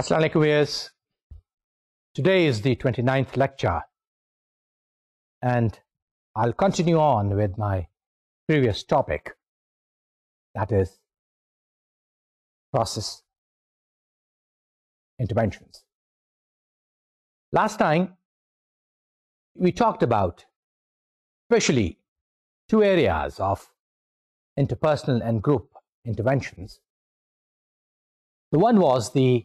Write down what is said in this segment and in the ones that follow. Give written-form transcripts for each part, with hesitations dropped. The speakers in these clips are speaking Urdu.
Assalamu alaikum viewers. Today is the 29th lecture and I'll continue on with my previous topic, that is process interventions. Last time we talked about especially two areas of interpersonal and group interventions. The one was the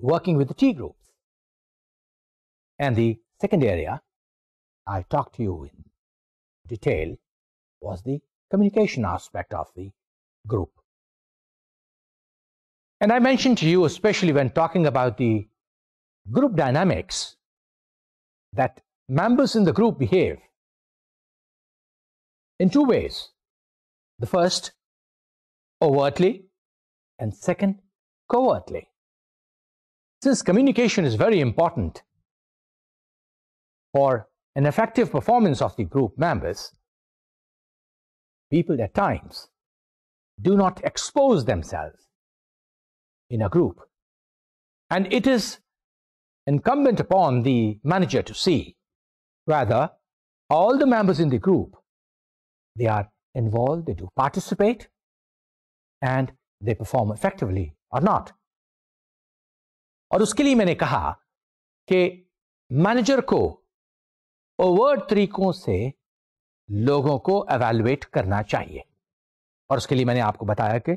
working with the T groups, and the second area I talked to you in detail was the communication aspect of the group. And I mentioned to you, especially when talking about the group dynamics, that members in the group behave in two ways. The first, overtly, and second, covertly. Since communication is very important for an effective performance of the group members, people at times do not expose themselves in a group. And it is incumbent upon the manager to see whether all the members in the group, they are involved, they do participate, and they perform effectively or not. اور اس کے لیے میں نے کہا کہ مینیجر کو اوورٹ طریقوں سے لوگوں کو ایویلویٹ کرنا چاہیے، اور اس کے لیے میں نے آپ کو بتایا کہ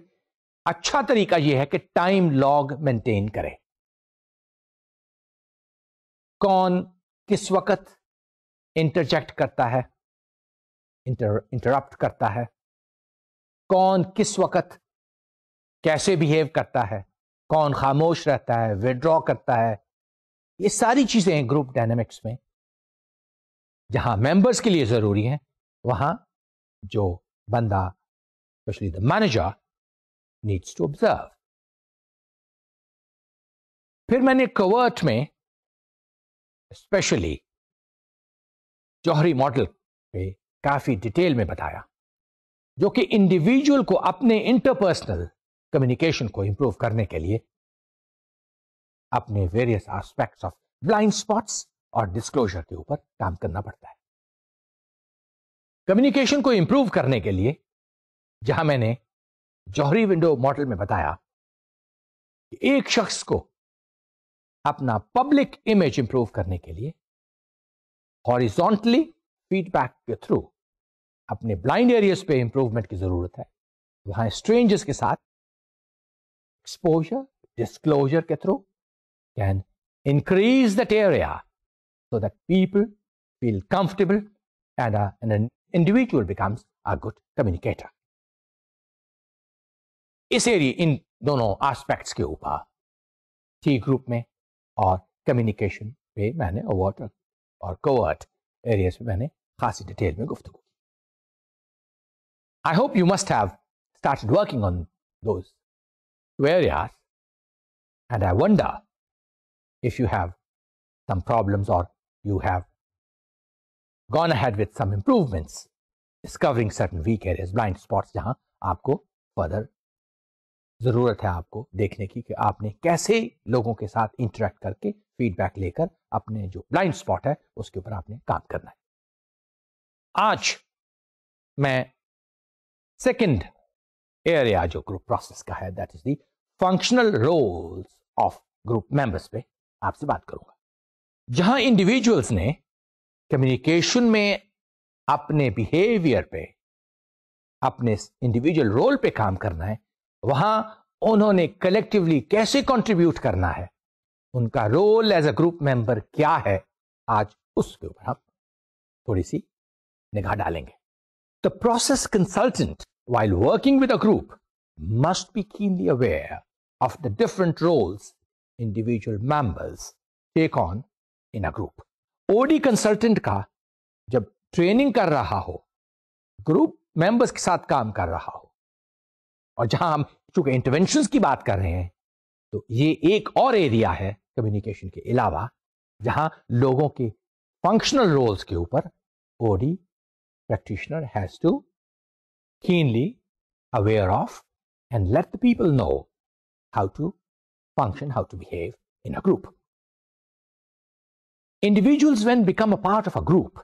اچھا طریقہ یہ ہے کہ ٹائم لاگ مینٹین کرے. کون کس وقت انٹرجیکٹ کرتا ہے، انٹرپٹ کرتا ہے، کون کس وقت کیسے بیہیو کرتا ہے، کون خاموش رہتا ہے، وڈرا کرتا ہے. یہ ساری چیزیں گروپ ڈائنامکس میں جہاں ممبرس کے لیے ضروری ہیں، وہاں جو بندہ especially the manager needs to observe. پھر میں نے کوورٹ میں اسپیشلی جوہری ماڈل پہ کافی ڈیٹیل میں بتایا، جو کہ انڈیویجول کو اپنے انٹرپرسنل کمیونیکیشن کو امپروو کرنے کے لیے اپنے various aspects of blind spots اور ڈسکلوجر کے اوپر کام کرنا پڑتا ہے. کمیونیکیشن کو امپروو کرنے کے لیے جہاں میں نے جوہری ونڈو ماڈل میں بتایا کہ ایک شخص کو اپنا پبلک امیج امپروو کرنے کے لیے ہاریزونٹلی فیڈ بیک کے تھرو اپنے بلائنڈ ایریاز پہ امپروومنٹ کی ضرورت ہے. وہاں اسٹرینجرز کے ساتھ exposure, disclosure کے through can increase that area so that people feel comfortable and an individual becomes a good communicator. اس ایریا ان دونوں آسپیکٹس کے اوپر ٹی گروپ میں اور کمیونیکیشن پہ میں نے اوورٹ اور کوورٹ ایریاز پہ میں نے خاصی ڈیٹیل میں گفتگو کی. I hope you must have started working on those areas, and I wonder if you have some problems or you have gone ahead with some improvements, discovering certain weak areas, blind spots, جہاں آپ کو further ضرورت ہے آپ کو دیکھنے کی کہ آپ نے کیسے لوگوں کے ساتھ انٹریکٹ کر کے فیڈ بیک لے کر اپنے جو بلائنڈ اسپاٹ ہے اس کے اوپر آپ نے کام کرنا ہے. آج میں سیکنڈ ایریا جو گروپ پروسیس کا ہے، that is the functional roles of group members پہ آپ سے بات کروں گا. جہاں انڈیویجولس نے کمیونیکیشن میں اپنے بیہیویئر پہ، اپنے انڈیویجول رول پہ کام کرنا ہے، وہاں انہوں نے کلیکٹیولی کیسے کنٹریبیوٹ کرنا ہے، ان کا role as a group member کیا ہے، آج اس کے اوپر ہم تھوڑی سی نگاہ ڈالیں گے. The process consultant, while working with a group, must be keenly aware of the different roles individual members take on in a group. OD consultant کا جب ٹریننگ کر رہا ہو، گروپ ممبرس کے ساتھ کام کر رہا ہو، اور جہاں ہم چونکہ انٹرونشنز کی بات کر رہے ہیں تو یہ ایک اور ایریا ہے کمیونیکیشن کے علاوہ جہاں لوگوں کے فنکشنل رولز کے اوپر OD practitioner has to keenly aware of and let the people know how to function, how to behave in a group. Individuals when become a part of a group,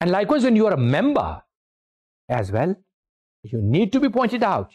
And likewise, when you are a member as well, you need to be pointed out.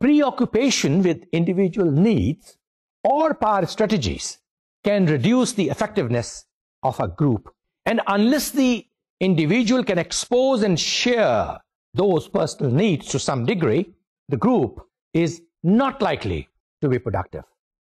preoccupation with individual needs or power strategies can reduce the effectiveness of a group. And unless the individual can expose and share those personal needs to some degree, the group is not likely to be productive.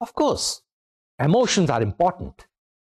Of course, emotions are important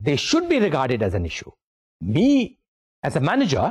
they should be regarded as an issue. Me as a manager,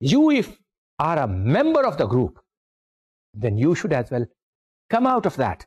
you if are a member of the group, then you should as well come out of that.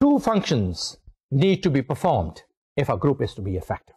Two functions need to be performed if a group is to be effective.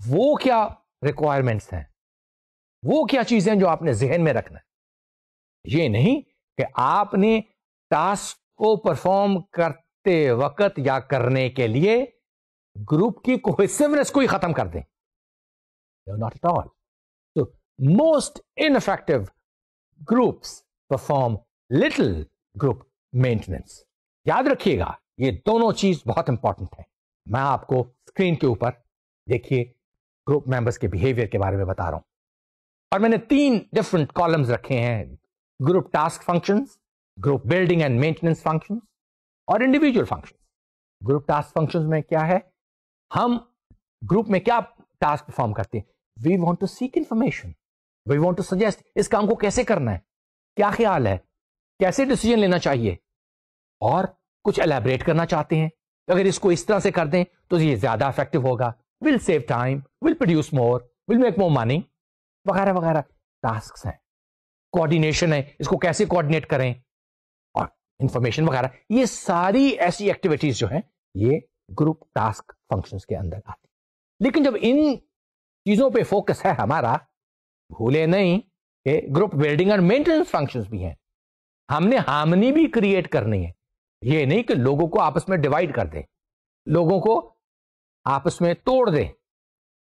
وہ کیا ریکوائرمنٹس ہیں, وہ کیا چیزیں جو آپ نے ذہن میں رکھنا ہے. یہ نہیں کہ آپ نے ٹاسک کو پرفارم کرتے وقت یا کرنے کے لیے گروپ کی کوہیسیونیس کو ہی ختم کر دیں. Not at all. So most ineffective groups perform little group maintenance. یاد رکھیے گا یہ دونوں چیز بہت امپورٹنٹ ہے. میں آپ کو اسکرین کے اوپر دیکھیے گروپ ممبرس کے بہیویئر کے بارے میں بتا رہا ہوں, اور میں نے 3 ڈفرنٹ کالمز رکھے ہیں: group task functions, group building and maintenance functions, اور individual functions. Group task functions میں کیا ہے, ہم گروپ میں کیا ٹاسک پرفارم کرتے ہیں. We want to seek information, we want to suggest اس کام کو کیسے کرنا ہے, کیا خیال ہے, کیسے ڈیسیجن لینا چاہیے, اور کچھ الیبریٹ کرنا چاہتے ہیں. اگر اس کو اس طرح سے کر دیں تو یہ زیادہ افیکٹو ہوگا, will save time, will produce more, will make more money, وغیرہ وغیرہ ٹاسکس ہیں. کوآرڈینیشن ہے, اس کو کیسے کوآرڈینیٹ کریں, اور انفارمیشن وغیرہ. یہ ساری ایسی ایکٹیویٹیز جو ہیں یہ گروپ ٹاسک فنکشنز کے اندر آتی. لیکن جب ان چیزوں پہ فوکس ہے ہمارا, بھولے نہیں کہ گروپ بلڈنگ اور مینٹیننس فنکشنز بھی ہیں. ہم نے ہارمنی بھی کریٹ کرنی ہے. یہ نہیں کہ لوگوں کو آپس میں ڈیوائڈ کر دیں, لوگوں کو آپس میں توڑ دیں.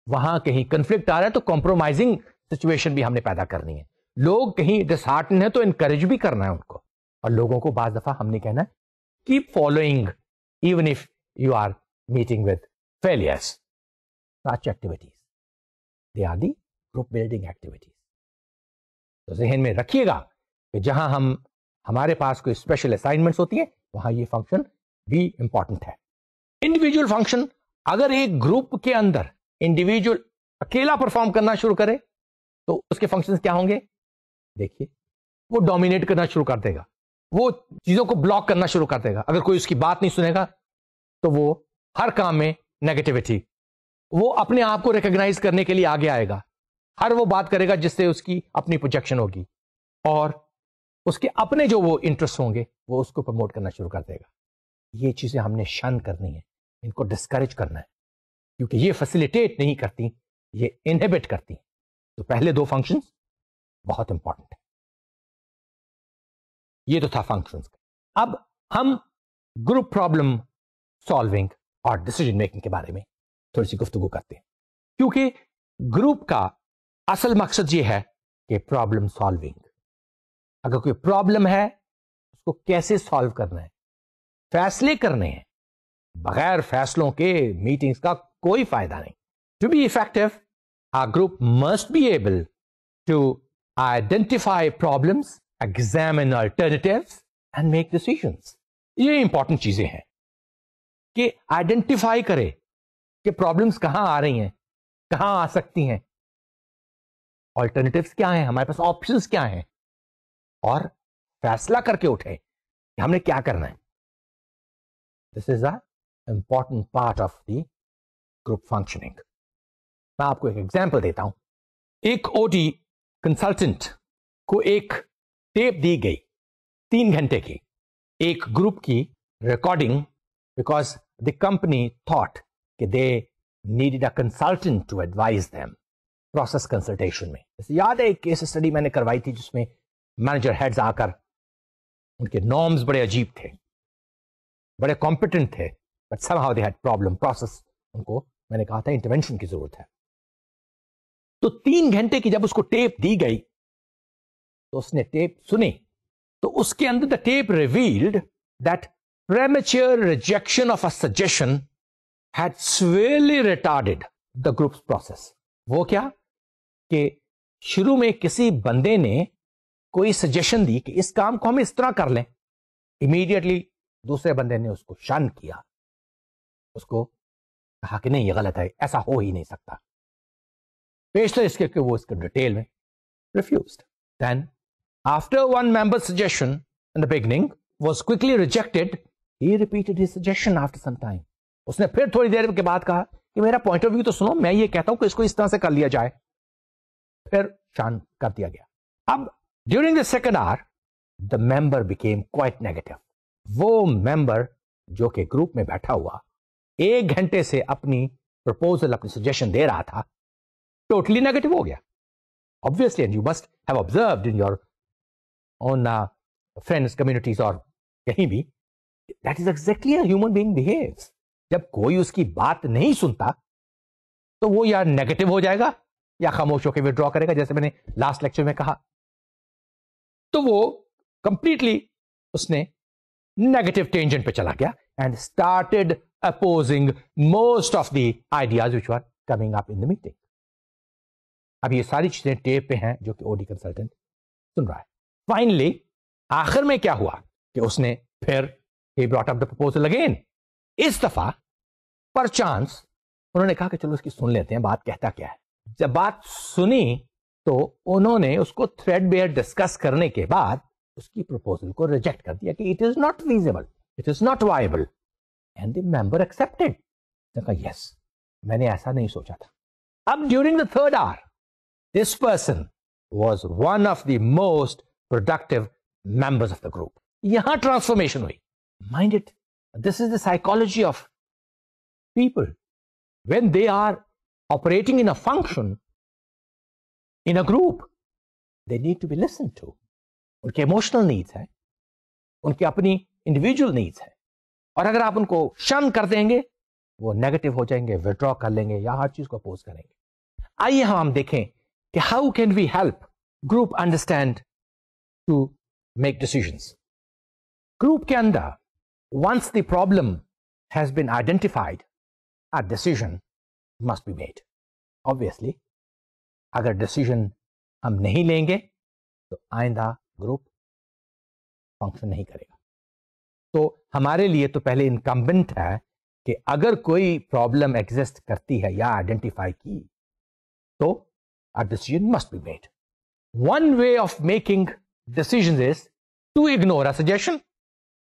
وہاں کہیں کنفلکٹ آ رہا ہے تو کمپرومائزنگ سچویشن بھی ہم نے پیدا کرنی ہے. لوگ کہیں ڈس ہارٹن ہے تو انکریج بھی کرنا ہے ان کو. اور لوگوں کو بعض دفعہ ہم نے کہنا ہے keep following even if you are meeting with failures. such activities they are the group building activities. تو ذہن میں رکھیے گا کہ جہاں ہمارے پاس کوئی اسپیشل اسائنمنٹس ہوتی ہیں وہاں یہ فنکشن بھی امپورٹنٹ ہے. انڈیویجول فنکشن, اگر ایک گروپ کے اندر انڈیویجول اکیلا پرفارم کرنا شروع کرے تو اس کے فنکشنز کیا ہوں گے؟ دیکھیے, وہ ڈومینیٹ کرنا شروع کر دے گا, وہ چیزوں کو بلاک کرنا شروع کر دے گا. اگر کوئی اس کی بات نہیں سنے گا تو وہ ہر کام میں نیگیٹیوٹی, وہ اپنے آپ کو ریکگنائز کرنے کے لیے آگے آئے گا. ہر وہ بات کرے گا جس سے اس کی اپنی پروجیکشن ہوگی, اور اس کے اپنے جو وہ انٹرسٹ ہوں گے وہ اس کو پروموٹ کرنا شروع کر دے گا. یہ چیزیں ہم نے شن کرنی ہے, ان کو ڈسکریج کرنا ہے, کیونکہ یہ فیسیلیٹیٹ نہیں کرتی, یہ انہیبٹ کرتی. تو پہلے 2 فنکشنز بہت امپورٹنٹ ہے. یہ تو تھا فنکشنز. اب ہم گروپ پرابلم سالونگ اور ڈیسیجن میکنگ کے بارے میں تھوڑی سی گفتگو کرتے ہیں, کیونکہ گروپ کا اصل مقصد یہ ہے کہ پرابلم سالونگ. اگر کوئی پرابلم ہے اس کو کیسے سالو کرنا ہے, فیصلے کرنے ہیں. بغیر فیصلوں کے میٹنگز کا کوئی فائدہ نہیں. To be effective our group must be able to identify problems, examine alternatives and make decisions. یہ امپورٹنٹ چیزیں ہیں کہ آئیڈینٹیفائی کرے کہ پرابلمس کہاں آ رہی ہیں, کہاں آ سکتی ہیں, آلٹرنیٹیوز کیا ہیں, ہمارے پاس آپشنس کیا ہیں, اور فیصلہ کر کے اٹھے کہ ہم نے کیا کرنا ہے. This is a important part of the group functioning. میں آپ کو ایک ایگزامپل دیتا ہوں. ایک او ٹی کنسلٹنٹ کو ایک ٹیپ دی گئی 3 گھنٹے کی, ایک گروپ کی recording, because the company thought کہ they needed a consultant to advise them process consultation میں. یاد ہے ایک کیس اسٹڈی میں نے کروائی تھی جس میں مینیجر ہیڈز آ کر, ان کے نارمز بڑے عجیب تھے, بڑے کمپیٹنٹ تھے, but somehow they had problem process. ان کو میں نے کہا تھا انٹرونشن کی ضرورت ہے. تو 3 گھنٹے کی جب اس کو ٹیپ دی گئی تو اس نے ٹیپ سنی, تو اس کے اندر the tape revealed that premature rejection of a suggestion had severely retarded the group's process. وہ کیا کہ شروع میں کسی بندے نے کوئی سجیشن دی کہ اس کام کو ہم اس طرح کر لیں, امیڈیٹلی دوسرے بندے نے اس کو شن کیا, اس کو کہا کہ نہیں یہ غلط ہے, ایسا ہو ہی نہیں سکتا, پیشتر اس کے کہ وہ اس کے ڈیٹیل میں refused. Then after one member suggestion in the beginning was quickly rejected, he repeated his suggestion after some time. اس نے پھر تھوڑی دیر کے بعد کہا کہ میرا پوائنٹ آف ویو تو سنو, میں یہ کہتا ہوں کہ اس کو اس طرح سے کر لیا جائے, پھر شان کر دیا گیا. اب during the second hour the member became quite negative. وہ ممبر جو کہ گروپ میں بیٹھا ہوا 1 گھنٹے سے اپنی proposal, اپنی suggestion دے رہا تھا, totally negative ہو گیا. Obviously, and you must have observed in your own friends, communities or کہیں بھی, that is exactly a human being behaves. جب کوئی اس کی بات نہیں سنتا تو وہ یا نیگیٹو ہو جائے گا یا خاموش ہو کے withdraw کرے گا, جیسے میں نے لاسٹ لیکچر میں کہا. تو وہ کمپلیٹلی اس نے نیگیٹو ٹینجنٹ پہ چلا گیا and started opposing most of the ideas which are coming up in the meeting. اب یہ ساری چیزیں ٹیپ پہ ہیں جو کہ اوڈی کنسلٹنٹ سن رہا ہے. فائنلی آخر میں کیا ہوا کہ اس نے پھر he brought up the proposal again. اس دفعہ پر چانس انہوں نے کہا کہ چلو اس کی سن لیتے ہیں بات کہتا کیا ہے. جب بات سنی تو انہوں نے اس کو تھریڈ بیئر ڈسکس کرنے کے بعد اس کی پروپوزل کو ریجیکٹ کر دیا کہ it is not feasible, it is not viable. And the member accepted. کہا یس, میں نے ایسا نہیں سوچا تھا. اب during the third hour this person was one of the most productive members of the group. یہاں ٹرانسفارمیشن ہوئی. Mind it, this is the psychology of people when they are operating in a function in a group, they need to be listened to. ان کے emotional needs ہیں, ان کی اپنی individual needs ہیں, اور اگر آپ ان کو شن کر دیں گے وہ نیگیٹو ہو جائیں گے, withdraw کر لیں گے یا ہر چیز کو اپوز کریں گے. آئیے ہم دیکھیں کہ how can we help group understand to make decisions. Group کے اندر once the problem has been identified, a decision must be made. Obviously, اگر decision ہم نہیں لیں گے تو آئندہ گروپ فنکشن نہیں کرے گا. تو ہمارے لیے تو پہلے انکمبنٹ ہے کہ اگر کوئی پرابلم ایگزسٹ کرتی ہے یا آئیڈینٹیفائی کی تو a decision must be made. One way of making decisions is to ignore a suggestion.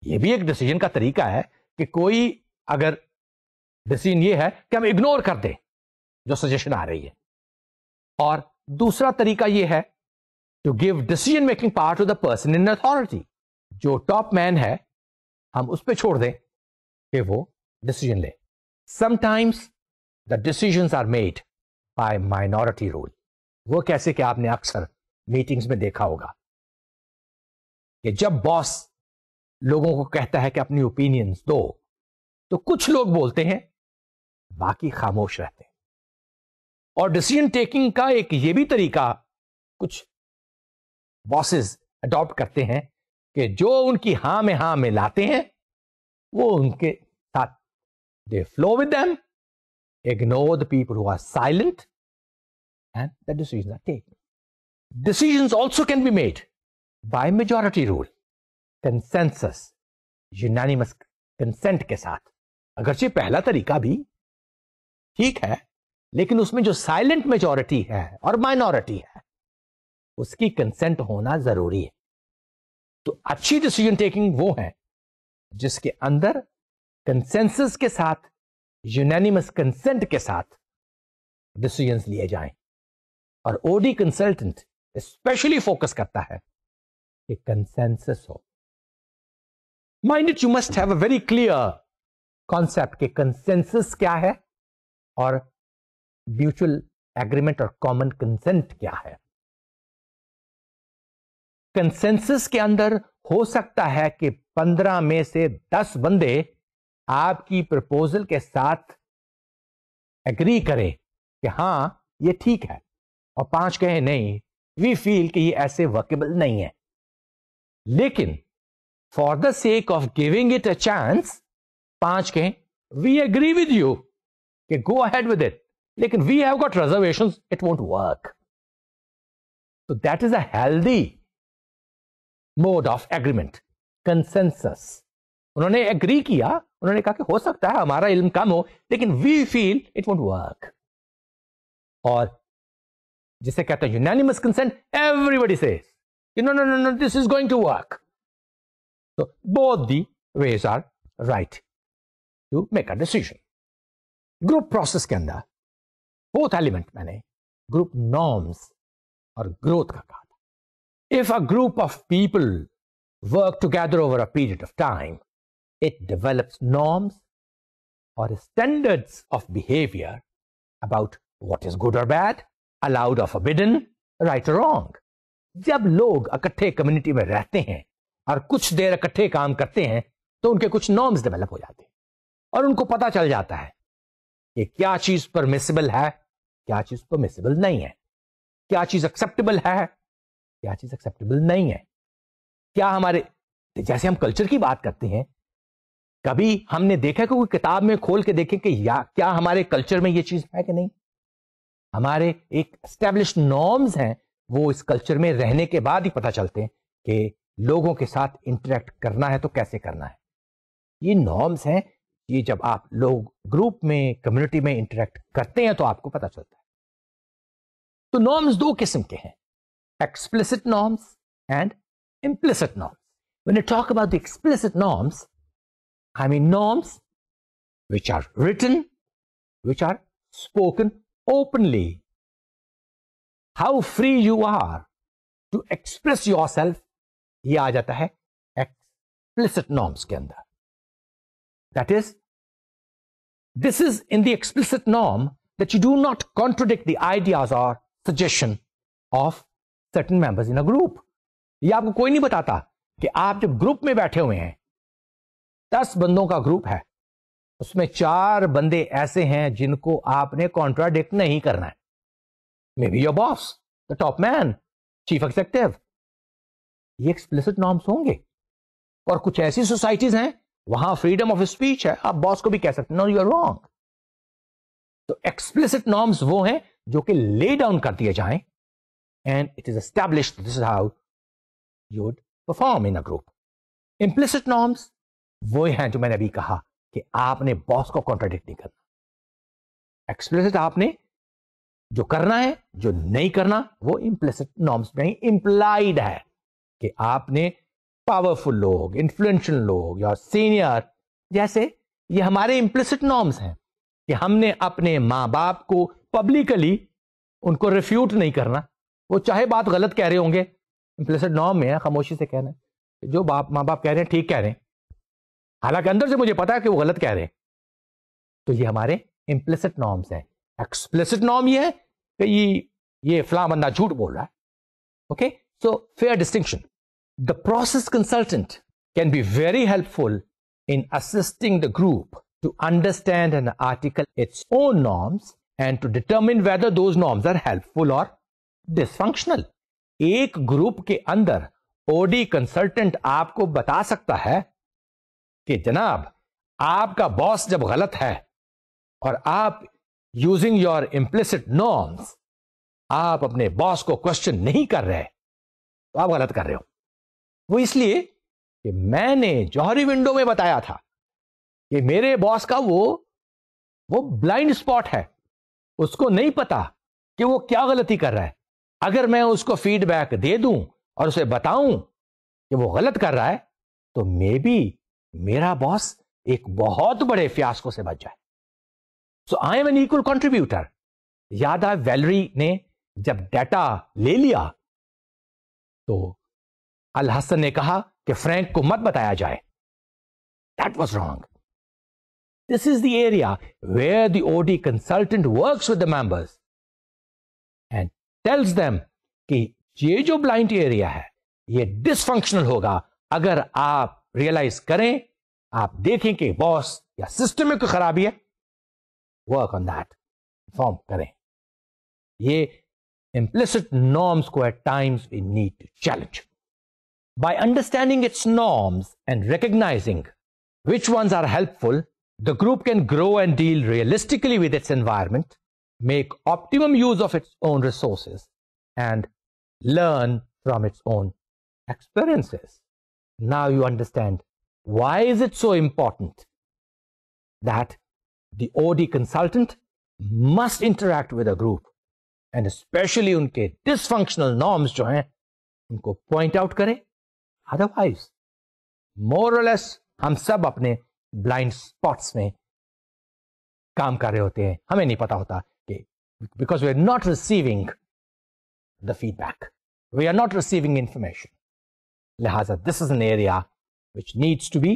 یہ بھی ایک ڈیسیجن کا طریقہ ہے کہ کوئی اگر ڈیسیجن یہ ہے کہ ہم اگنور کر دیں جو سجیشن آ رہی ہے, اور دوسرا طریقہ یہ ہے to give decision making power to the person in authority. جو ٹاپ مین ہے ہم اس پہ چھوڑ دیں کہ وہ ڈیسیجن لے. Sometimes the decisions are made by minority rule. وہ کیسے کہ آپ نے اکثر میٹنگز میں دیکھا ہوگا کہ جب باس لوگوں کو کہتا ہے کہ اپنی اوپینینز دو تو کچھ لوگ بولتے ہیں, باقی خاموش رہتے ہیں. اور ڈیسیجن ٹیکنگ کا ایک یہ بھی طریقہ کچھ باسز اڈاپٹ کرتے ہیں کہ جو ان کی ہاں میں ہاں میں لاتے ہیں وہ ان کے ساتھ they flow with them, ignore the people who are silent, and the decisions are taken. Decisions also can be made by majority rule, consensus, unanimous consent کے ساتھ. اگرچہ پہلا طریقہ بھی ٹھیک ہے لیکن اس میں جو سائلنٹ میجورٹی ہے اور مائنورٹی ہے اس کی کنسنٹ ہونا ضروری ہے. تو اچھی ڈیسیژن ٹیکنگ وہ ہے جس کے اندر کنسنسس کے ساتھ, یونانیمس کنسنٹ کے ساتھ ڈیسیژنز لیے جائیں. اور O D consultant especially focus کرتا ہے کہ کنسنسس ہو. Mind it, you must have a very clear concept کہ کنسنسس کیا ہے اور میوچل ایگریمنٹ اور کامن کنسنٹ کیا ہے. کنسنسس کے اندر ہو سکتا ہے کہ 15 میں سے 10 بندے آپ کی پرپوزل کے ساتھ ایگری کریں کہ ہاں یہ ٹھیک ہے, اور 5 کہیں نہیں, وی فیل کہ یہ ایسے ورکیبل نہیں ہے. لیکن for the sake of giving it a chance 5 کہیں وی ایگری ود یو کہ گو اہیڈ ود اٹ, لیکن we have got reservations, it won't work. تو that is a healthy mode of agreement, consensus. انہوں نے ایگری کیا, انہوں نے کہا کہ ہو سکتا ہے ہمارا علم کم ہو لیکن we feel it won't work. اور جسے کہتے ہیں unanimous consent, everybody says no no no no this is going to work. So both the ways are right to make a decision. Group process کے اندر both element میں نے group norms اور growth کا کہا تھا. If a group of people work together over a period of time, it develops norms or standards of behavior about what is good or bad, allowed or forbidden, right or wrong. جب لوگ اکٹھے کمیونٹی میں رہتے ہیں اور کچھ دیر اکٹھے کام کرتے ہیں تو ان کے کچھ نارمز ڈیولپ ہو جاتے ہیں اور ان کو پتا چل جاتا ہے کہ کیا چیز پرمیسیبل ہے, کیا چیز پرمیسیبل نہیں ہے, کیا چیز ایکسیپٹیبل ہے, کیا چیز ایکسیپٹیبل نہیں ہے. کیا ہمارے, جیسے ہم کلچر کی بات کرتے ہیں, کبھی ہم نے دیکھا کہ کوئی کتاب میں کھول کے دیکھیں کہ کیا ہمارے کلچر میں یہ چیز ہے کہ نہیں. ہمارے ایک اسٹیبلشڈ نارمز ہیں, وہ اس کلچر میں رہنے کے بعد ہی پتہ چلتے ہیں کہ لوگوں کے ساتھ انٹریکٹ کرنا ہے تو کیسے کرنا ہے. یہ نارمز ہیں, یہ جب آپ لوگ گروپ میں کمیونٹی میں انٹریکٹ کرتے ہیں تو آپ کو پتہ چلتا ہے. تو نارمز دو قسم کے ہیں, explicit norms and implicit norms. When I talk about the explicit norms, I mean norms which are written, which are spoken openly. How free you are to express yourself, یہ آ جاتا ہے explicit norms کے اندر. That is, this is in the explicit norm that you do not contradict the ideas or suggestion of certain members in a group. یہ آپ کو کوئی نہیں بتاتا کہ آپ جب گروپ میں بیٹھے ہوئے ہیں, 10 بندوں کا گروپ ہے, اس میں 4 بندے ایسے ہیں جن کو آپ نے کانٹراڈکٹ نہیں کرنا ہے. Maybe your boss, the top man, chief executive. یہ ایکسپلسٹ نارمس ہوں گے. اور کچھ ایسی سوسائٹیز ہیں وہاں فریڈم آف اسپیچ ہے, آپ باس کو بھی کہہ سکتے ہیں نو یو آر رانگ. تو ایکسپلسٹ نارمس وہ ہیں جو کہ لے ڈاؤن کر دیے جائیں, and it is established this is how you would perform in a group. Implicit norms وہ ہیں جو میں نے ابھی کہا کہ آپ نے باس کو کانٹراڈکٹ نہیں کرنا. ایکسپلسٹ آپ نے جو کرنا ہے, جو نہیں کرنا, وہ implicit norms میں implied ہے کہ آپ نے پاورفل لوگ, انفلوئنشل لوگ یا سینئر, جیسے یہ ہمارے implicit norms ہیں کہ ہم نے اپنے ماں باپ کو پبلکلی ان کو ریفیوٹ نہیں کرنا. وہ چاہے بات غلط کہہ رہے ہوں گے, implicit norm میں ہے خاموشی سے کہنا ہے جو ماں باپ کہہ رہے ہیں ٹھیک کہہ رہے ہیں, حالانکہ اندر سے مجھے پتا ہے کہ وہ غلط کہہ رہے ہیں. تو یہ ہمارے implicit norms ہیں. explicit norm یہ ہے کہ یہ فلاں بندہ جھوٹ بول رہا ہے. Okay, so fear distinction. The process consultant can be very helpful in assisting the group to understand and articulate its own norms and to determine whether those norms are helpful or dysfunctional. ایک گروپ کے اندر او ڈی کنسلٹنٹ آپ کو بتا سکتا ہے کہ جناب آپ کا باس جب غلط ہے اور آپ یوزنگ یور امپلسٹ نارمس آپ اپنے باس کو کوشچن نہیں کر رہے تو آپ غلط کر رہے ہو. وہ اس لیے کہ میں نے جوہری ونڈو میں بتایا تھا کہ میرے باس کا وہ بلائنڈ اسپاٹ ہے, اس کو نہیں پتا کہ وہ کیا غلطی کر رہا ہے. اگر میں اس کو فیڈ بیک دے دوں اور اسے بتاؤں کہ وہ غلط کر رہا ہے تو مے بی میرا باس ایک بہت بڑے فیاسکو سے بچ جائے. So I am an equal contributor. یاد ہے ویلری نے جب ڈیٹا لے لیا تو الحسن نے کہا کہ فرینک کو مت بتایا جائے. That was wrong. This is the area where the O D consultant works with the members and tells them کہ یہ جو بلائنڈ ایریا ہے یہ ڈس فنکشنل ہوگا اگر آپ ریئلائز کریں, آپ دیکھیں کہ باس یا سسٹم میں کوئی خرابی ہے, ورک آن دیٹ, فارم کریں. یہ implicit norms کو at times we need to challenge. By understanding its norms and recognizing which ones are helpful, the group can grow and deal realistically with its environment, make optimum use of its own resources, and learn from its own experiences. Now you understand why is it so important that the OD consultant must interact with a group, and especially ان کے dysfunctional norms جو ہیں ان کو point out کریں. Otherwise, more or less ہم سب اپنے blind spots میں کام کر رہے ہوتے ہیں, ہمیں نہیں پتا ہوتا کہ because we are not receiving the feedback, we are not receiving information. لہذا this is an area which needs to be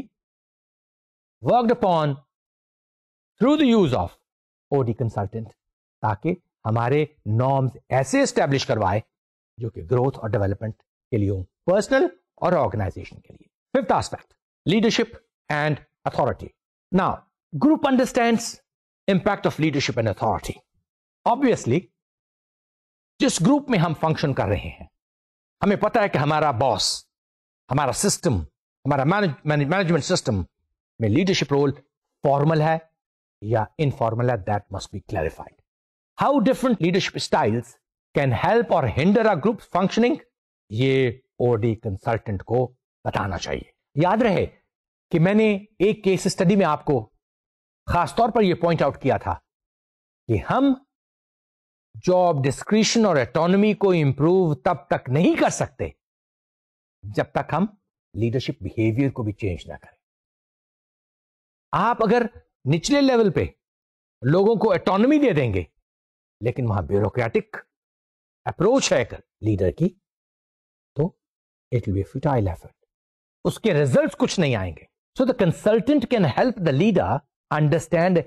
worked upon through the use of OD consultant تاکہ ہمارے نارمز ایسے اسٹیبلش کروائے جو کہ گروتھ اور ڈیولپمنٹ کے لیے ہوں، پرسنل اور آرگنائزیشن کے لیے. Fifth aspect, leadership and authority. Now group understands impact of leadership and authority. Obviously جس گروپ میں ہم فنکشن کر رہے ہیں، ہمیں پتا ہے کہ ہمارا باس، ہمارا سسٹم، ہمارا مینجمنٹ سسٹم میں لیڈرشپ رول فارمل ہے یا انفارمل ہے. That must be clarified. How different leadership styles can help or hinder a group functioning, یہ او ڈی کنسلٹنٹ کو بتانا چاہیے. یاد رہے کہ میں نے ایک کیس اسٹڈی میں آپ کو خاص طور پر یہ پوائنٹ آؤٹ کیا تھا کہ ہم جاب ڈسکریشن اور اٹانومی کو امپروو تب تک نہیں کر سکتے جب تک ہم لیڈرشپ بیہیویئر کو بھی چینج نہ کریں. آپ اگر نچلے لیول پہ لوگوں کو اٹانومی دے دیں گے لیکن وہاں بیوروکریٹک اپروچ ہے لیڈر کی، تو it will be futile effort, اس کے ریزلٹس کچھ نہیں آئیں گے. So the consultant can help the leader understand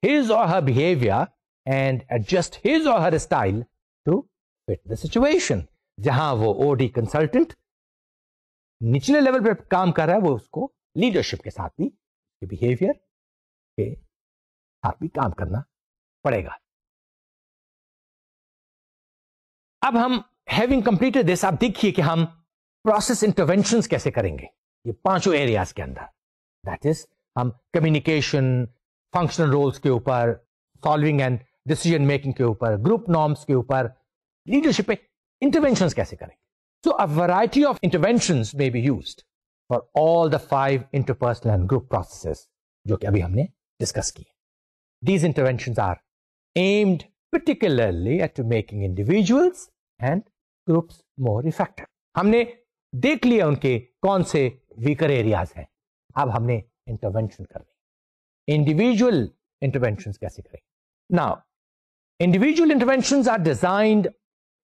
his or her behaviour and adjust his or her style to fit the situation. جہاں وہ او ڈی کنسلٹنٹ نچلے لیول پہ کام کر رہا ہے، وہ اس کو لیڈرشپ کے ساتھ بھی بہیویئر کے ساتھ بھی کام کرنا پڑے گا. اب ہم ہیونگ کمپلیٹڈ دس، آپ دیکھیے کہ ہم پروسیس انٹرونشنز کیسے کریں گے یہ پانچوں ایریاز کے اندر. دیٹ از ہم کمیونیکیشن، فنکشنل رولز کے اوپر، سالونگ اینڈ ڈیسیجن میکنگ کے اوپر، گروپ نارمز کے اوپر، لیڈرشپ پہ انٹرونشنز کیسے کریں گے. So a variety of interventions may be used for all the 5 interpersonal and group processes جو کہ ابھی ہم نے ڈسکس کی. These interventions are aimed particularly at making individuals and groups more effective. ہم نے دیکھ لیا ان کے کون سے ویکر ایریاز ہیں. اب ہم نے انٹرونشن کرنی. انڈیویجول انٹرونشنز کیسے کریں؟ Now, individual interventions are designed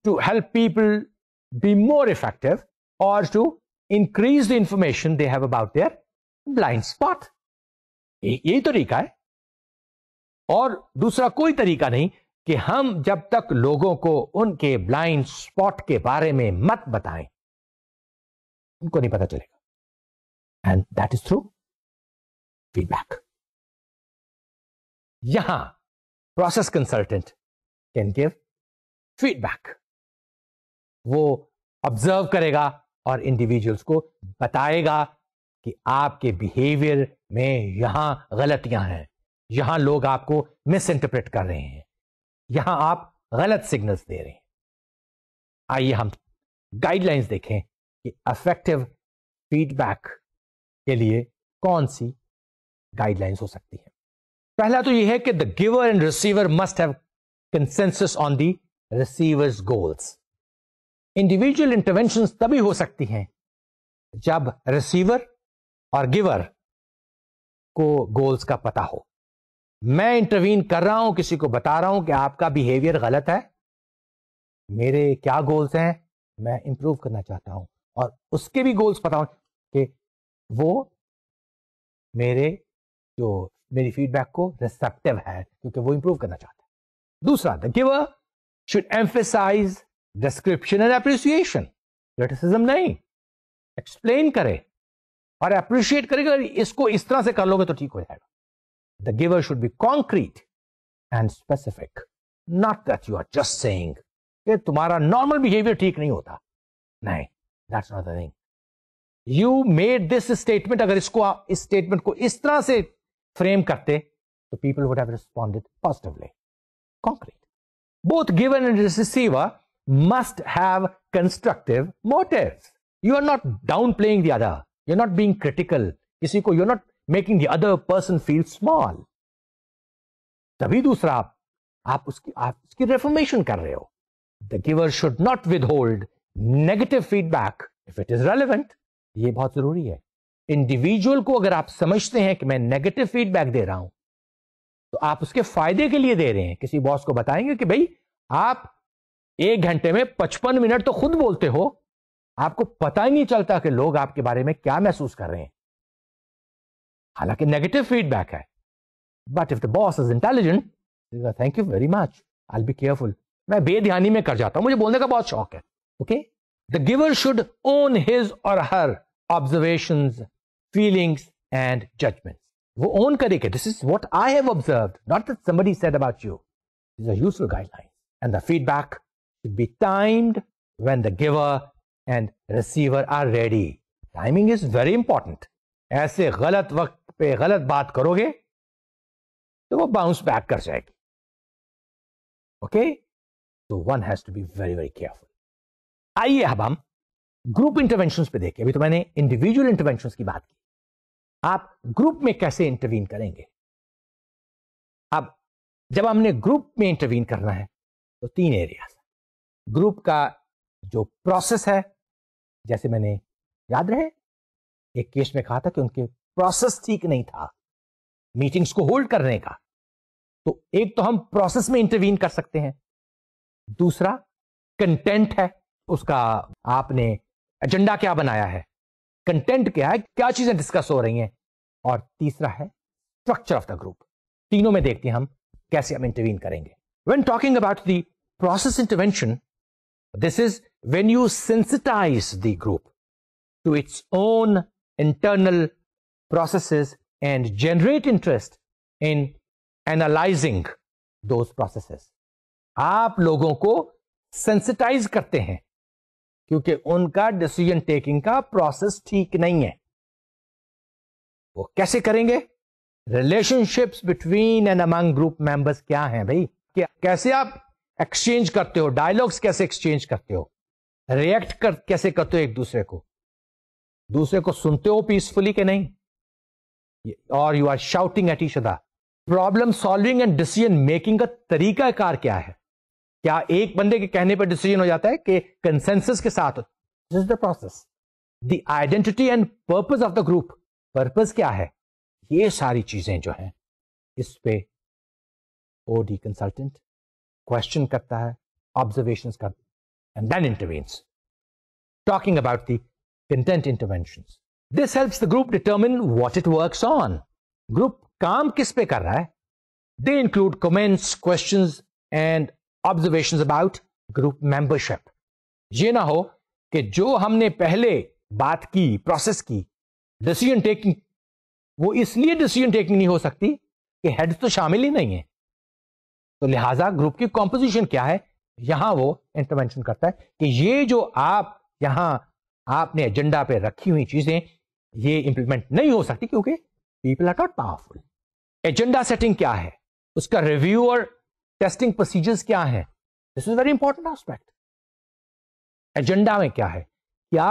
to help people be more effective or to increase the information they have about their blind spot. یہی طریقہ ہے اور دوسرا کوئی طریقہ نہیں کہ ہم جب تک لوگوں کو ان کے بلائنڈ اسپاٹ کے بارے میں مت بتائیں ان کو نہیں پتا چلے گا. And that is through feedback. یہاں process consultant can give feedback. وہ آبزرو کرے گا اور انڈیویجولس کو بتائے گا کہ آپ کے بیہیویئر میں یہاں غلطیاں ہیں، یہاں لوگ آپ کو مس انٹرپریٹ کر رہے ہیں، یہاں آپ غلط سگنلز دے رہے ہیں. آئیے ہم گائیڈ لائنز دیکھیں کہ افیکٹو فیڈ بیک کے لیے کون سی گائیڈ لائنز ہو سکتی ہیں. پہلا تو یہ ہے کہ the giver and receiver must have consensus on the receiver's goals. Individual interventions تبھی ہو سکتی ہیں جب ریسیور اور گیور کو گولز کا پتا ہو. میں انٹروین کر رہا ہوں، کسی کو بتا رہا ہوں کہ آپ کا بیہیویئر غلط ہے، میرے کیا گولز ہیں، میں امپروو کرنا چاہتا ہوں، اور اس کے بھی گولز پتا ہوں کہ وہ میری فیڈ بیک کو ریسپٹیو ہے کیونکہ وہ امپروو کرنا چاہتا ہے. دوسرا، the giver should emphasise description and appreciation. Criticism نہیں، ایکسپلین کرے اور اپریشیٹ کرے گا. اس کو اس طرح سے کر لو گے تو ٹھیک ہو جائے گا. The giver should be concrete and specific, not that you are just saying کہ تمہارا نارمل بہیویئر ٹھیک نہیں ہوتا. نہیں، that's not the thing. You made this statement. اگر اس اسٹیٹمنٹ کو اس طرح سے فریم کرتے تو people would have responded positively. Concrete. Both giver and receiver must have constructive motives. You are not downplaying the other. You're not being critical. You're not making the other person feel small. تبھی دوسرا آپ اس کی ریفرمیشن کر رہے ہو. The giver should not withhold negative feedback if it is relevant. یہ بہت ضروری ہے. انڈیویجول کو اگر آپ سمجھتے ہیں کہ میں نیگیٹو فیڈ بیک دے رہا ہوں تو آپ اس کے فائدے کے لیے دے رہے ہیں. کسی باس کو بتائیں گے کہ بھائی آپ 1 گھنٹے میں 55 منٹ تو خود بولتے ہو، آپ کو پتا ہی نہیں چلتا کہ لوگ آپ کے بارے میں کیا محسوس کر رہے ہیں. حالانکہ نیگیٹو فیڈ بیک ہے. But if the boss is intelligent, thank you very much, I'll be careful. میں بے دھیانی میں کر جاتا ہوں, مجھے بولنے کا بہت شوق ہے. Okay, the giver should own his or her observations, feelings and judgments. وہ own کرے کہ this is what I have observed, not that somebody said about you. These are useful guidelines. And the feedback should be timed when the giver and receiver are ready. Timing is very important. ایسے غلط وقت پہ غلط بات کرو گے تو وہ باؤنس بیک کر جائے گی. Okay, so one has to be very very careful. آئیے اب ہم گروپ انٹروینشنز پہ دیکھیں. ابھی تو میں نے انڈیویجول انٹروینشنز کی بات کی, آپ گروپ میں کیسے انٹروین کریں گے. اب جب ہم نے گروپ میں انٹروین کرنا ہے تو 3 ایریاز. گروپ کا جو پروسیس ہے, جیسے میں نے یاد رہے ایک کیس میں کہا تھا کہ ان کے پروسیس ٹھیک نہیں تھا میٹنگز کو ہولڈ کرنے کا, تو ایک تو ہم پروسیس میں انٹروین کر سکتے ہیں. دوسرا کنٹینٹ ہے, اس کا آپ نے ایجنڈا کیا بنایا ہے, کنٹینٹ کیا ہے, کیا چیزیں ڈسکس ہو رہی ہیں. اور تیسرا ہے اسٹرکچر آف دا گروپ. تینوں میں دیکھتے ہیں ہم کیسے ہم انٹروین کریں گے. When talking about the process intervention, this is when you sensitize the group to its own internal processes and generate interest in analyzing those processes. آپ لوگوں کو سینسٹائز کرتے ہیں کیونکہ ان کا ڈیسیژن ٹیکنگ کا پروسیس ٹھیک نہیں ہے. وہ کیسے کریں گے؟ Relation ships between and Umang group members کیا ہیں بھائی, کیسے آپ ایکسچینج کرتے ہو, ڈائلگس کیسے ایکسچینج کرتے ہو, ریئیکٹ کیسے کرتے ہو ایک دوسرے کو, دوسرے کو سنتے ہو پیسفلی کہ نہیں, اور you are shouting at each other. Problem solving and decision making کا طریقہ کار کیا ہے, کیا ایک بندے کے کہنے پہ ڈیسیژن ہو جاتا ہے کہ کنسنسس کے ساتھ. This is the process. The identity and purpose of the group, purpose کیا ہے, یہ ساری چیزیں جو ہیں اس پہ او ڈی کنسلٹنٹ کوشچن کرتا ہے, آبزرویشنز کرتا ہے, and then intervenes. Talking about the content interventions. This helps the group determine what it works on. Group کام کس پہ کر رہا ہے. They include comments, questions and observations about group membership. یہ نہ ہو کہ جو ہم نے پہلے بات کی, پروسیس کی, ڈیسیژن ٹیکنگ, وہ اس لیے ڈیسیژن ٹیکنگ نہیں ہو سکتی کہ ہیڈ تو شامل ہی نہیں ہے, تو لہذا گروپ کی کمپوزیشن کیا ہے, یہاں وہ انٹروینشن کرتا ہے کہ یہ جو آپ یہاں آپ نے ایجنڈا پہ رکھی ہوئی چیزیں یہ امپلیمنٹ نہیں ہو سکتی کیونکہ people are not powerful. Agenda setting کیا ہے, اس کا ریویو اور ٹیسٹنگ پروسیجرز کیا ہیں, this is very important aspect. Agenda میں کیا ہے, کیا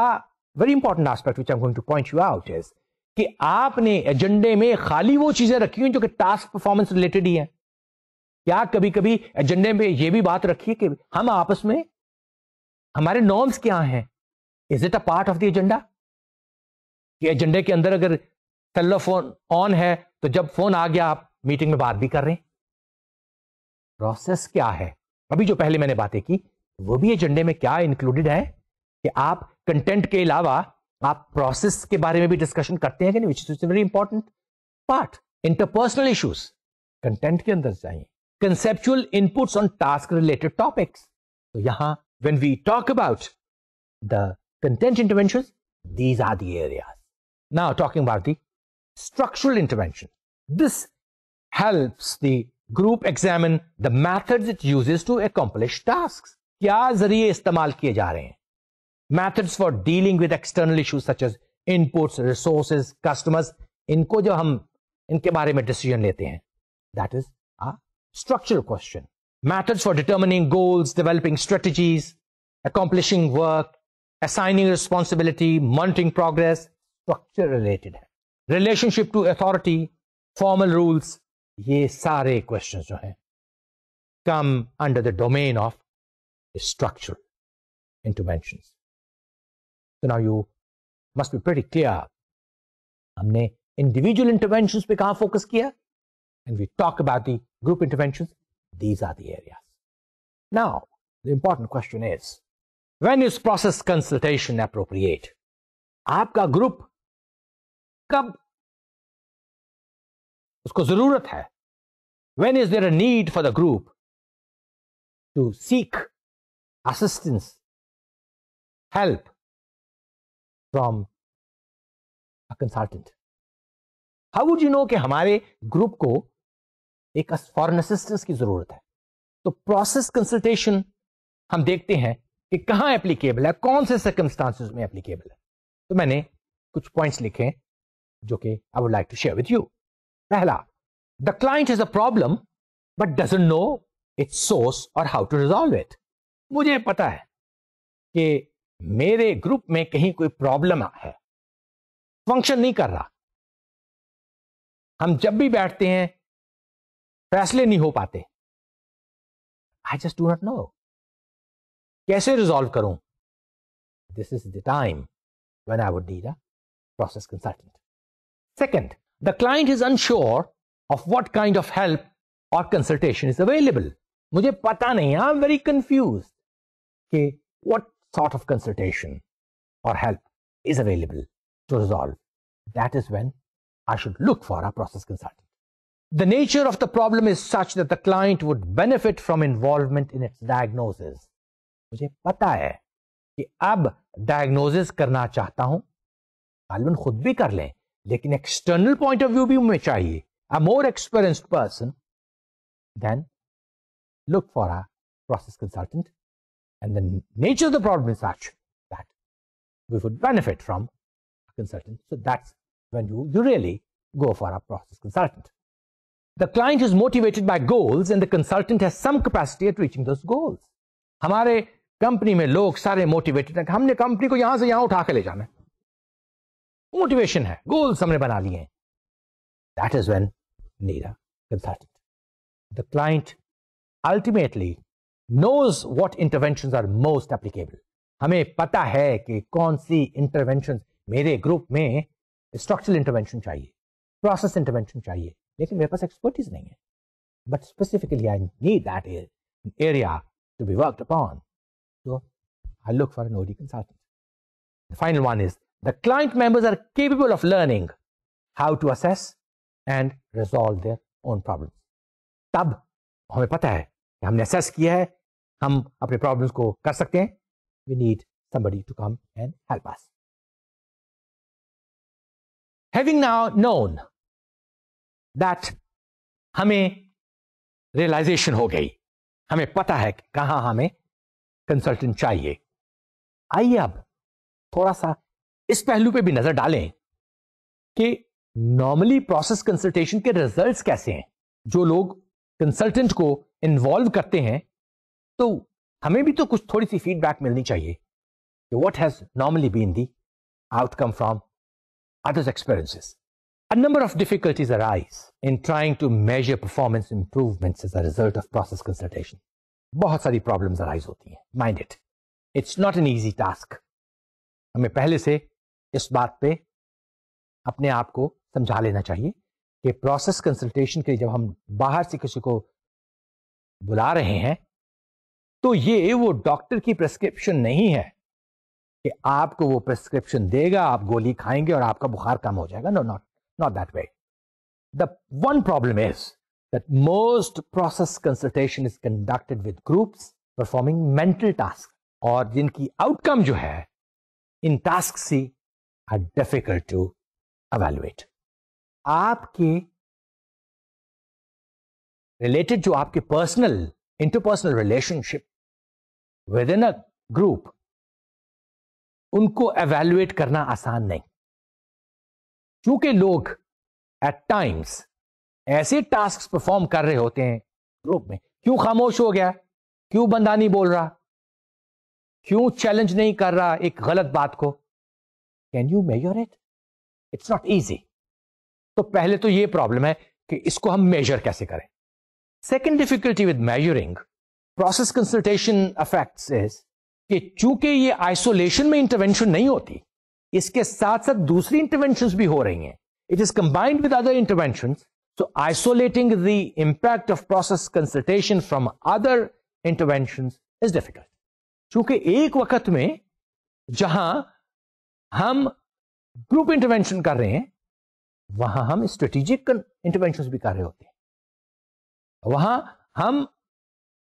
very important aspect which I am going to point you out is کہ آپ نے ایجنڈے میں خالی وہ چیزیں رکھی ہوئی جو کہ ٹاسک پرفارمنس ریلیٹڈ ہی ہیں. کیا کبھی کبھی ایجنڈے میں یہ بھی بات رکھی ہے کہ ہم آپس میں ہمارے نارمز کیا ہیں, is it a part of the agenda, کہ ایجنڈے کے اندر اگر سیلولر فون آن ہے تو جب فون آ گیا آپ میٹنگ میں بات بھی کر رہے ہیں. پروسیس کیا ہے, ابھی جو پہلے میں نے باتیں کی وہ بھی ایجنڈے میں کیا انکلوڈیڈ ہے کہ آپ کنٹینٹ کے علاوہ آپ پروسیس کے بارے میں بھی ڈسکشن کرتے ہیں کہ نہیں, which is very important part. Interpersonal issues content کے اندر چاہیے. Conceptual inputs on task related topics, تو یہاں when we talk about the content interventions, these are the areas. Now talking about the structural intervention. This helps the group examine the methods it uses to accomplish tasks. کیا ذریعے استعمال کیے جا رہے ہیں. Methods for dealing with external issues such as inputs, resources, customers, ان کو جو ہم ان کے بارے میں ڈیسیژن لیتے ہیں, that is a structural question. Methods for determining goals, developing strategies, accomplishing work, assigning responsibility, monitoring progress, structure related ہے. Relationship to authority, formal rules, یہ سارے questions جو ہیں come under the domain of structural interventions. So now you must be pretty clear. ہم نے individual interventions پہ کہاں فوکس کیا, and we talk about the group interventions. These are the areas. Now, the important question is, when is process consultation appropriate? آپ کا گروپ کب اس کو ضرورت ہے? When is there a need for the group to seek assistance, help from a consultant. How would you know کہ ہمارے گروپ کو ایک فارن اسسٹنس کی ضرورت ہے؟ تو پروسیس کنسلٹیشن ہم دیکھتے ہیں کہ کہاں اپلیکیبل ہے, کون سے سرکمسٹانسز میں اپلیکیبل ہے. تو میں نے کچھ پوائنٹس لکھے ہیں جو کہ I would like to share with you. پہلا, the client has a problem but doesn't know its source or how to resolve it. مجھے پتا ہے کہ میرے گروپ میں کہیں کوئی پرابلم ہے, فنکشن نہیں کر رہا, ہم جب بھی بیٹھتے ہیں فیصلے نہیں ہو پاتے. I just do not know. کیسے ریزالو کروں؟ This is the time when I would need a process consultant. Second, the client is unsure of what kind of help or consultation is available. مجھے پتا نہیں, I'm very confused کہ what sort of consultation or help is available to resolve. That is when I should look for a process consultant. The nature of the problem is such that the client would benefit from involvement in its diagnosis. مجھے پتا ہے کہ اب ڈائگنوزس کرنا چاہتا ہوں, غالباً خود بھی کر لیں, لیکن ایکسٹرنل پوائنٹ آف ویو بھی ہمیں چاہیے. A more experienced person, then look for a process consultant, and the nature of the problem is such that we would benefit from a consultant. So that's when you really go for a process consultant. The client is motivated by goals and the consultant has some capacity at reaching those goals. ہمارے کمپنی میں لوگ سارے موٹیویٹڈ ہیں کہ ہم نے کمپنی کو یہاں سے یہاں اٹھا کے لے جانا ہے, موٹیویشن ہے, گولز ہم نے بنا لیے ہیں. That is when need a consultant. The client ultimately knows what interventions are most applicable. ہمیں پتا ہے کہ کون سی انٹروینشن میرے گروپ میں اسٹرکچرل انٹروینشن چاہیے, پروسیس انٹروینشن چاہیے, لیکن میرے پاس ایکسپرٹیز نہیں ہے. But specifically I need that area to be worked upon. So I look for an OD consultant. The final one is the client members are capable of learning how to assess and resolve their own problems. تب ہمیں پتا ہے کہ ہم نے assess کیا ہے, ہم اپنے problems کو کر سکتے ہیں. We need somebody to come and help us. Having now known that ہمیں realization ہو گئی, ہمیں پتا ہے کہ کہاں ہمیں کنسلٹنٹ چاہیے, آئیے اب تھوڑا سا اس پہلو پہ بھی نظر ڈالیں کہ نارملی پروسیس کنسلٹیشن کے ریزلٹس کیسے ہیں. جو لوگ کنسلٹنٹ کو انوالو کرتے ہیں تو ہمیں بھی تو کچھ تھوڑی سی فیڈ بیک ملنی چاہیے کہ what has normally been the out come from others experiences. A number of difficulties arise in trying to measure performance improvements as a result of process consultation. بہت ساری پرابلمز arise ہوتی ہیں. Mind it. It's not an easy task. ہمیں پہلے سے اس بات پہ اپنے آپ کو سمجھا لینا چاہیے کہ پروسیس کنسلٹیشن کے جب ہم باہر سے کسی کو بلا رہے ہیں تو یہ وہ ڈاکٹر کی پرسکرپشن نہیں ہے کہ آپ کو وہ پرسکرپشن دے گا, آپ گولی کھائیں گے اور آپ کا بخار کم ہو جائے گا. No, not that way. The one problem is that most process consultation is conducted with groups performing mental tasks, اور جن کی آؤٹ کم جو ہے ان ٹاسک سے are difficult to evaluate. آپ کے ریلیٹڈ جو آپ کے personal interpersonal relationship with in a group, ان کو ایویلویٹ کرنا آسان نہیں, چونکہ لوگ ایٹ ٹائمس ایسے ٹاسک پرفارم کر رہے ہوتے ہیں گروپ میں. کیوں خاموش ہو گیا, کیوں بندہ نہیں بول رہا, کیوں چیلنج نہیں کر رہا ایک غلط بات کو. Can you measure it? It's not easy. تو پہلے تو یہ پرابلم ہے کہ اس کو ہم میجر کیسے کریں. Second difficulty with measuring process consultation effects is کہ چونکہ یہ آئسولیشن میں انٹرونشن نہیں ہوتی, اس کے ساتھ ساتھ دوسری انٹرونشنز بھی ہو رہی ہیں. It is combined with other interventions. So isolating the impact of process consultation from other interventions is difficult. چونکہ ایک وقت میں جہاں ہم گروپ انٹرونشن کر رہے ہیں وہاں ہم اسٹریٹجک انٹرونشن بھی کر رہے ہوتے ہیں, وہاں ہم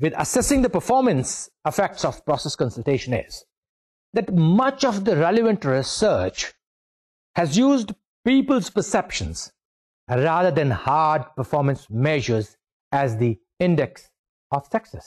with assessing the performance effects of process consultation is that much of the relevant research has used people's perceptions rather than hard performance measures as the index of success.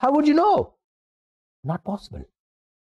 How would you know? Not possible.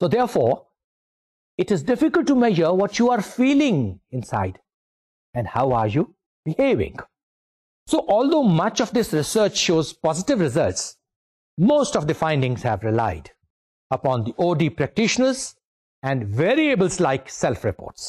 So therefore, it is difficult to measure what you are feeling inside and how are you behaving. So although much of this research shows positive results, most of the findings have relied upon the OD practitioners and variables like self-reports.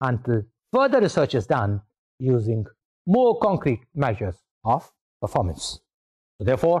until further research is done using more concrete measures of performance. So therefore,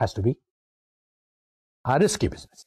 has to be a risky business.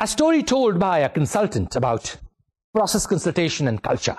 A story told by a consultant about process consultation and culture,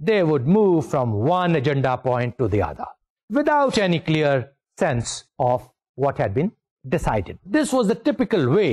they would move from one agenda point to the other without any clear sense of what had been decided. This was the typical way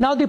Now the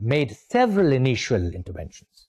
made several initial interventions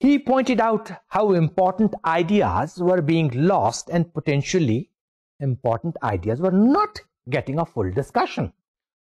He pointed out how important ideas were being lost and potentially important ideas were not getting a full discussion.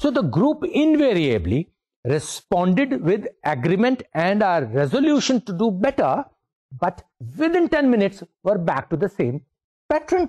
So the group invariably responded with agreement and a resolution to do better, but within 10 minutes were back to the same pattern.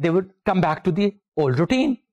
they would come back to the old routine.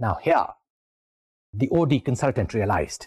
Now here the OD consultant realized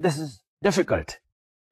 this is difficult.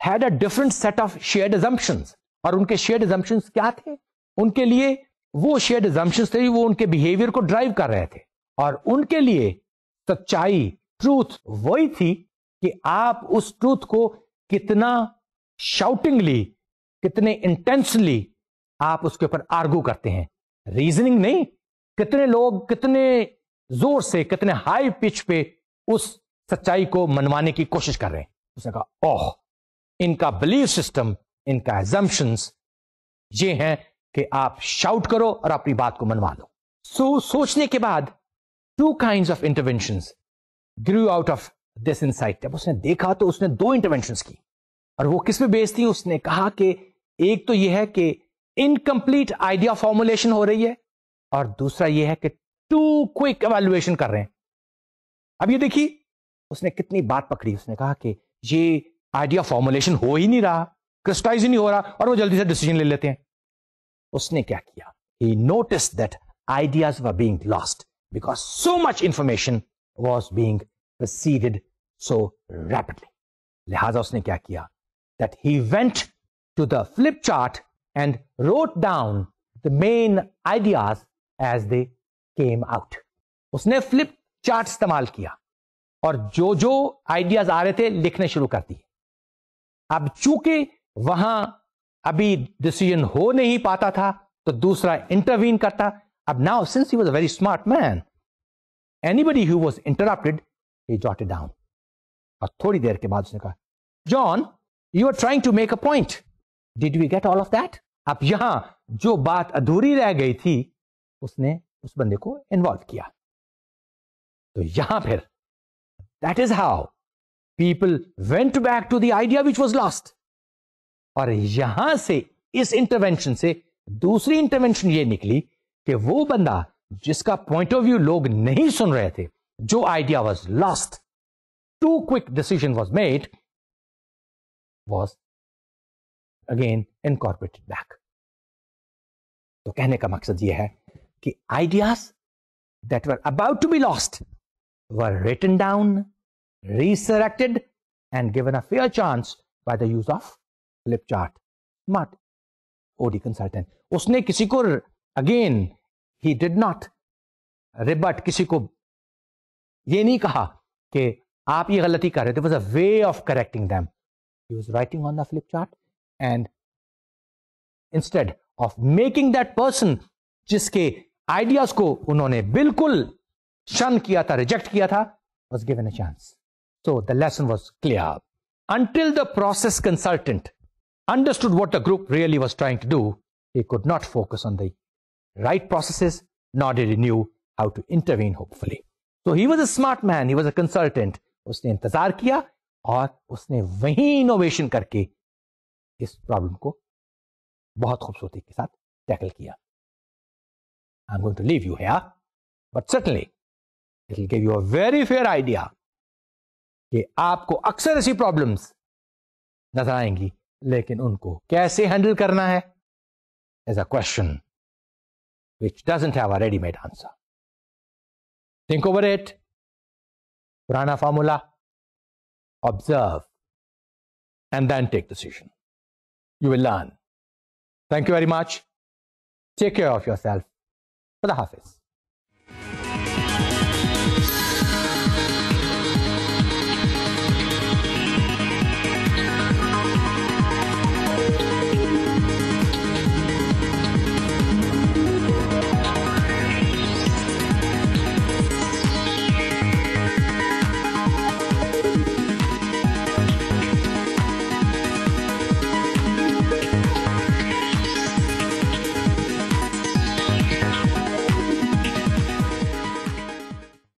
had a different set of shared assumptions. اور ان کے shared assumptions کیا تھے؟ ان کے لیے وہ shared assumptions تھے وہ ان کے behavior کو ڈرائیو کر رہے تھے. اور ان کے لیے سچائی ٹروتھ وہی تھی کہ آپ اس ٹروتھ کو کتنا شاؤٹنگلی کتنے انٹینسلی آپ اس کے اوپر آرگو کرتے ہیں. ریزننگ نہیں, کتنے لوگ کتنے زور سے کتنے ہائی پچ پہ اس سچائی کو منوانے کی کوشش کر رہے ہیں. اس نے کہا اوہ ان کا بلیف سسٹم ان کا ایزمپشنز یہ ہیں کہ آپ شاؤٹ کرو اور اپنی بات کو منوا لو. سوچنے کے بعد two kinds of interventions grew out of this insight. جب اس نے دیکھا تو اس نے دو انٹرونشنز کی اور وہ کس پہ بیس تھی؟ اس نے کہا کہ ایک تو یہ ہے کہ انکمپلیٹ آئیڈیا فارمولیشن ہو رہی ہے اور دوسرا یہ ہے کہ ٹو کوئک ایویلویشن کر رہے ہیں. اب یہ دیکھیے اس نے کتنی بات پکڑی. اس نے کہا کہ یہ آئیڈیا فارمولیشن ہو ہی نہیں رہا, کرسٹلائز ہی نہیں ہو رہا اور وہ جلدی سے ڈیسیژن لے لیتے ہیں. اس نے کیا کیا؟ He noticed that ideas were being lost because so much information was being proceeded so rapidly. لہذا اس نے کیا کیا؟ That he went to the flip chart and wrote down the main ideas as they came out. اس نے فلپ چارٹ استعمال کیا اور جو جو آئیڈیاز آ رہے تھے لکھنے شروع کر دیے. اب چونکہ وہاں ابھی ڈیسیژن ہو نہیں پاتا تھا تو دوسرا انٹروین کرتا. اب now since he was a very smart man, anybody who was interrupted he jotted down. اور تھوڑی دیر کے بعد اس نے کہا John you are trying to make a point, did we get all of that? اب یہاں جو بات ادھوری رہ گئی تھی اس نے اس بندے کو انوالو کیا. تو یہاں پھر that is how people went back to the idea which was lost. اور یہاں سے اس انٹرونشن سے دوسری انٹرونشن یہ نکلی کہ وہ بندہ جس کا پوائنٹ آف ویو لوگ نہیں سن رہے تھے, جو idea was lost, too quick decision was made, was again incorporated back. تو کہنے کا مقصد یہ ہے کہ ideas that were about to be lost were written down, resurrected and given a fair chance by the use of flip chart. Smart O D consultant. اس نے کسی کو again he did not rebut, کسی کو یہ نہیں کہا کہ آپ یہ غلطی کر رہے تھے. Was a way of correcting them. He was writing on the flip chart and instead of making that person جس کے آئیڈیاز کو انہوں نے بالکل شن کیا تھا, ریجیکٹ کیا تھا, was given a chance. So the lesson was clear. Until the process consultant understood what the group really was trying to do, he could not focus on the right processes, nor did he knew how to intervene hopefully. So he was a smart man, he was a consultant. اس نے انتظار کیا اور اس نے وہیں انوویشن کر کے اس پرابلم کو بہت خوبصورتی کے ساتھ ٹیکل کیا. I'm going to leave you here, but certainly it will give you a very fair idea کہ آپ کو اکثر ایسی پرابلمس نظر آئیں گی, لیکن ان کو کیسے ہینڈل کرنا ہے is a question which doesn't have a ready-made answer. Think over it. پرانا formula, observe and then take decision. You will learn. Thank you very much. Take care of yourself. خدا حافظ.